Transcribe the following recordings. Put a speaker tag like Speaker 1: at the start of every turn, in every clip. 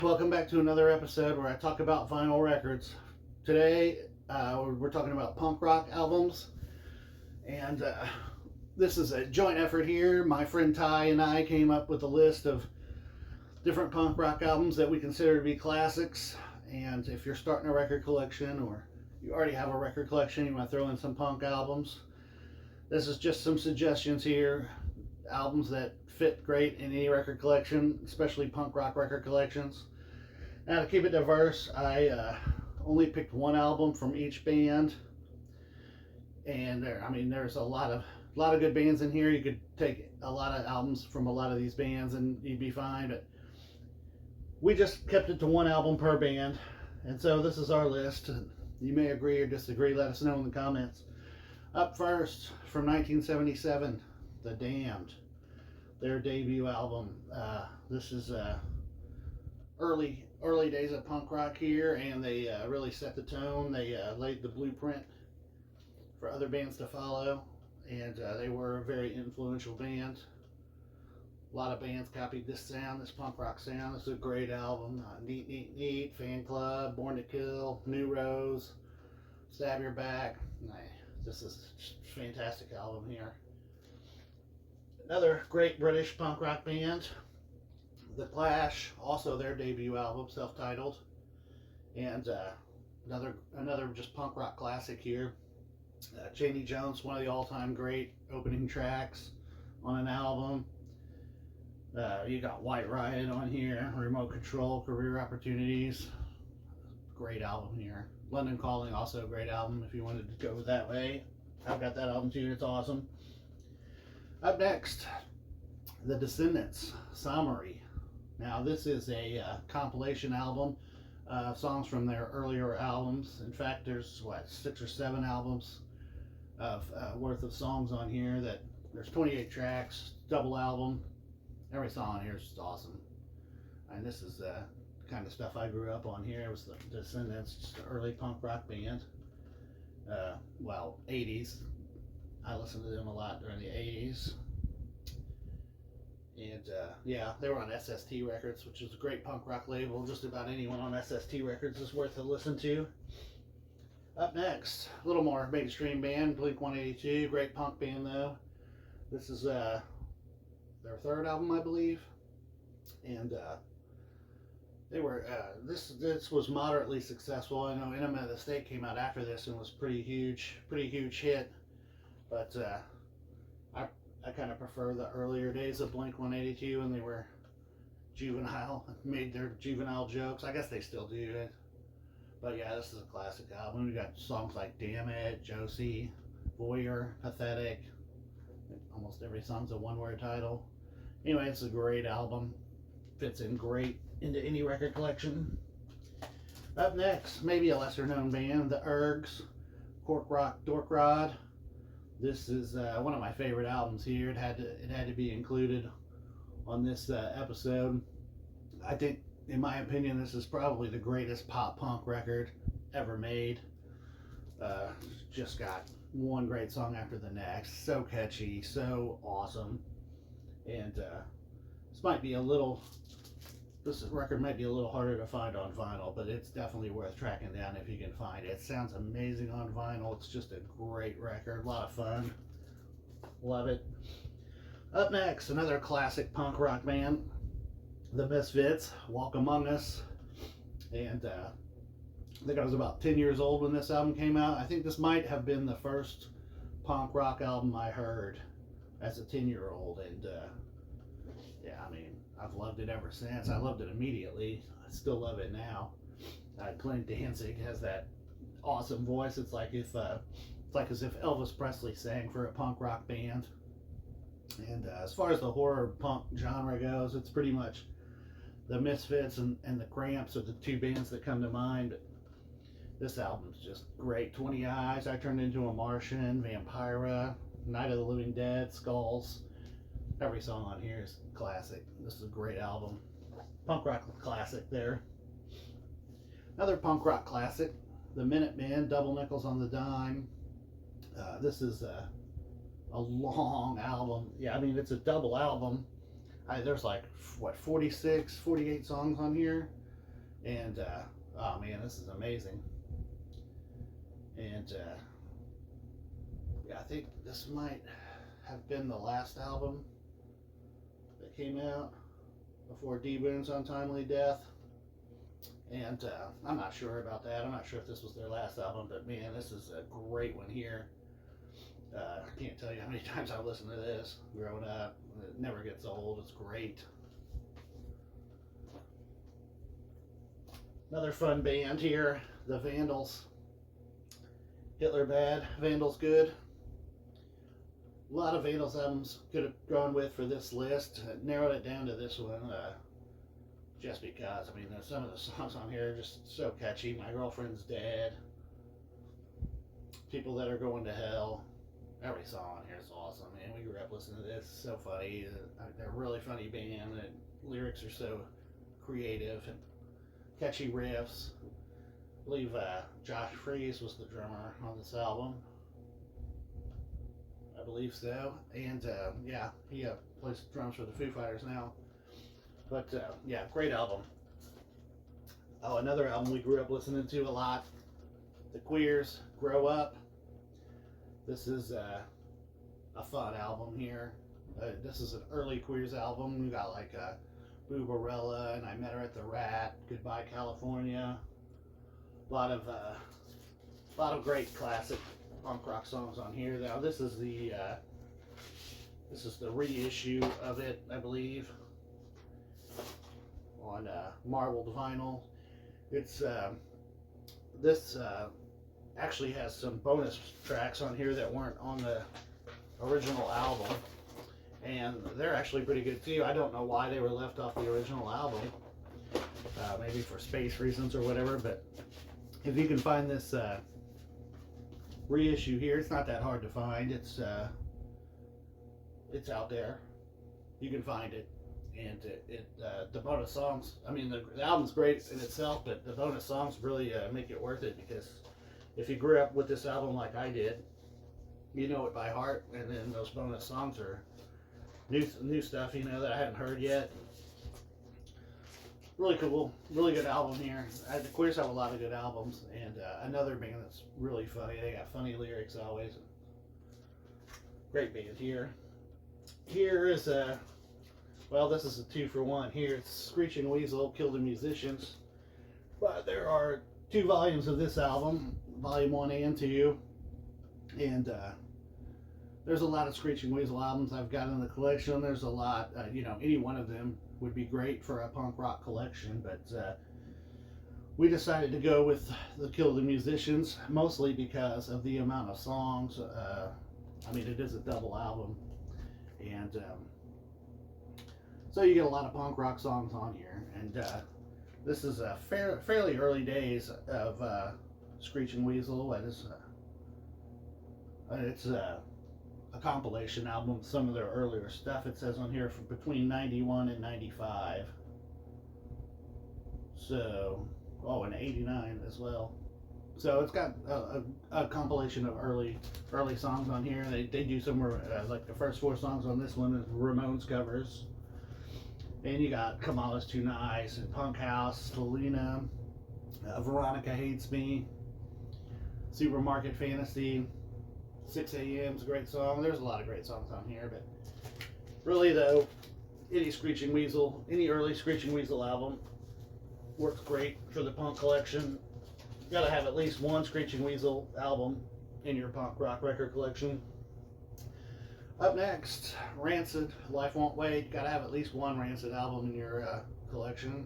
Speaker 1: Welcome back to another episode where I talk about vinyl records. Today, we're talking about punk rock albums, and this is a joint effort here. My friend Ty and I came up with a list of different punk rock albums that we consider to be classics. And if you're starting a record collection or you already have a record collection, you want to throw in some punk albums, this is just some suggestions here. Albums that fit great in any record collection, especially punk rock record collections. Now, to keep it diverse, I only picked one album from each band, and there's a lot of good bands in here. You could take a lot of albums from a lot of these bands, and you'd be fine. But we just kept it to one album per band, and so this is our list. You may agree or disagree. Let us know in the comments. Up first, from 1977, The Damned, their debut album. This is early days of punk rock here, and they really set the tone. They laid the blueprint for other bands to follow, and they were a very influential band. A lot of bands copied this sound, this punk rock sound. This is a great album. Neat, Neat, Neat, Fan Club, Born to Kill, New Rose, Stab Your Back. This is a fantastic album here. Another great British punk rock band, The Clash, also their debut album, self-titled, and another just punk rock classic here. Janie Jones, one of the all-time great opening tracks on an album. You got White Riot on here, Remote Control, Career Opportunities. Great album here. London Calling, also a great album if you wanted to go that way. I've got that album too, it's awesome. Up next, The Descendants, Summary. Now, this is a compilation album of songs from their earlier albums. In fact, there's 6 or 7 albums of worth of songs on here. There's 28 tracks, double album. Every song on here is just awesome. And this is the kind of stuff I grew up on here. It was the Descendants, just an early punk rock band. 80s. I listened to them a lot during the 80s. And they were on SST Records, which is a great punk rock label. Just about anyone on SST Records is worth a listen to. Up next, a little more mainstream band, Blink-182. Great punk band though. This is their third album, I believe. And they were this was moderately successful. I know Enema of the State came out after this and was pretty huge hit. But I kind of prefer the earlier days of Blink-182 when they were juvenile, made their juvenile jokes. I guess they still do it. But yeah, this is a classic album. We got songs like Damn It, Josie, Voyeur, Pathetic. Almost every song's a one-word title. Anyway, it's a great album. Fits in great into any record collection. Up next, maybe a lesser known band, the Ergs, Cork Rock Dork Rod. This is one of my favorite albums here. It had to be included on this episode. I think, in my opinion, this is probably the greatest pop punk record ever made. Just got one great song after the next. So catchy, so awesome. And this record might be a little harder to find on vinyl, but it's definitely worth tracking down if you can find it. It sounds amazing on vinyl. It's just a great record, a lot of fun. Love it. Up next, another classic punk rock band, The Misfits, Walk Among Us. And I think I was about 10 years old when this album came out. I think this might have been the first punk rock album I heard as a 10-year-old. And I've loved it ever since. I loved it immediately. I still love it now. Glenn Danzig has that awesome voice. It's like as if Elvis Presley sang for a punk rock band. And as far as the horror punk genre goes, it's pretty much the Misfits and the Cramps are the two bands that come to mind. But this album's just great. 20 Eyes, I Turned Into a Martian, Vampira, Night of the Living Dead, Skulls. Every song on here is classic. This is a great album. Punk rock classic there. Another punk rock classic, The Minutemen, Double Nickels on the Dime. This is a long album. Yeah, it's a double album. There's 46, 48 songs on here. And oh man, this is amazing. And yeah, I think this might have been the last album that came out before D Boon's untimely death. And I'm not sure about that. I'm not sure if this was their last album, but man, this is a great one here. I can't tell you how many times I've listened to this growing up. It never gets old. It's great. Another fun band here, the Vandals. Hitler bad, Vandals good. A lot of Vandals albums could have gone with for this list. Narrowed it down to this one just because. I mean, some of the songs on here are just so catchy. My Girlfriend's Dead. People That Are Going to Hell. Every song on here is awesome, man. We grew up listening to this. It's so funny. They're a really funny band. The lyrics are so creative and catchy riffs. I believe Josh Freese was the drummer on this album. I believe so. And yeah, he plays drums for the Foo Fighters now. But yeah, great album. Oh, another album we grew up listening to a lot. The Queers, Grow Up. This is a fun album here. This is an early Queers album. We got like Boobarella and I Met Her at the Rat, Goodbye California. A lot of great classic punk rock songs on here. Now this is the reissue of it, I believe, on marbled vinyl. It's this actually has some bonus tracks on here that weren't on the original album, and they're actually pretty good too. I don't know why they were left off the original album, maybe for space reasons or whatever, but if you can find this reissue here, it's not that hard to find. It's out there. You can find it, and the bonus songs. I mean, the album's great in itself, but the bonus songs really make it worth it, because if you grew up with this album like I did, you know it by heart, and then those bonus songs are new stuff, you know, that I hadn't heard yet. Really cool, really good album here. The Queers have a lot of good albums, and another band that's really funny. They got funny lyrics always. Great band here. Here is well, this is a 2-for-1. Here it's Screeching Weasel, Kill the Musicians. But there are 2 volumes of this album, volume 1 and 2, and there's a lot of Screeching Weasel albums I've got in the collection. There's a lot, you know, any one of them would be great for a punk rock collection, but we decided to go with the Kill the Musicians, mostly because of the amount of songs. I mean, it is a double album, and so you get a lot of punk rock songs on here, and this is a fairly early days of Screeching Weasel. It's a compilation album of some of their earlier stuff. It says on here from between 91 and 95. So, oh, and 89 as well. So it's got a compilation of early songs on here. They do some like the first 4 songs on this one is Ramones covers. And you got Kamala's Too Nice and Punk House, Selena, Veronica Hates Me, Supermarket Fantasy, 6 a.m.'s a great song. There's a lot of great songs on here, but really though, any early Screeching Weasel album works great for the punk collection. You gotta have at least one Screeching Weasel album in your punk rock record collection. Up next, Rancid, Life Won't Wait. Gotta have at least one Rancid album in your collection,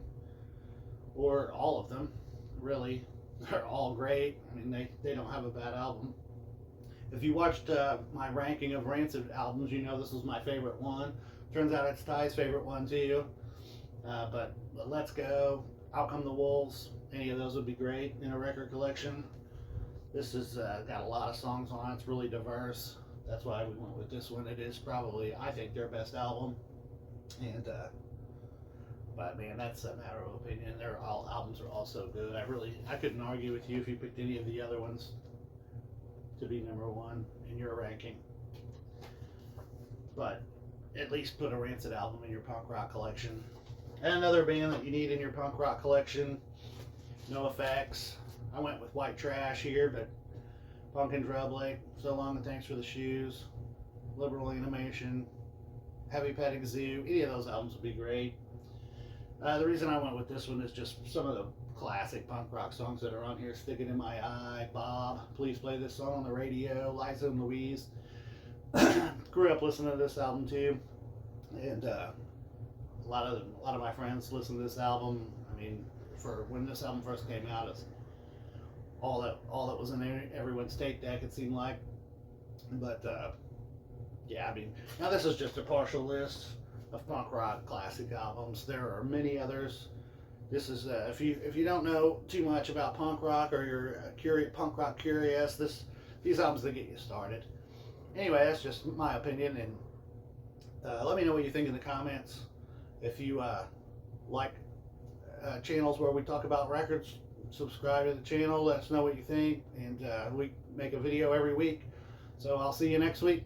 Speaker 1: or all of them, really. They're all great. I mean, they don't have a bad album. If you watched my ranking of Rancid albums, you know this was my favorite one. Turns out it's Ty's favorite one too. But Let's Go, Out Come the Wolves, any of those would be great in a record collection. This has got a lot of songs on it. It's really diverse. That's why we went with this one. It is probably, I think, their best album. And but man, that's a matter of opinion. Their albums are all so good. I couldn't argue with you if you picked any of the other ones to be number 1 in your ranking. But at least put a Rancid album in your punk rock collection. And another band that you need in your punk rock collection, No Effects. I went with White Trash here, but Pumpkin Drublight, So Long and Thanks for the Shoes, Liberal Animation, Heavy Petting Zoo. Any of those albums would be great. The reason I went with this one is just some of the classic punk rock songs that are on here. Sticking in My Eye, Bob, Please Play This Song on the Radio, Liza and Louise. Grew up listening to this album too, and a lot of my friends listen to this album. I mean, for when this album first came out, it's all that was in everyone's tape deck, it seemed like. But yeah, I mean, now this is just a partial list of punk rock classic albums. There are many others. This is if you don't know too much about punk rock, or you're punk rock curious, these albums that get you started. Anyway, that's just my opinion, and let me know what you think in the comments. If you like channels where we talk about records, subscribe to the channel. Let us know what you think, and we make a video every week. So I'll see you next week.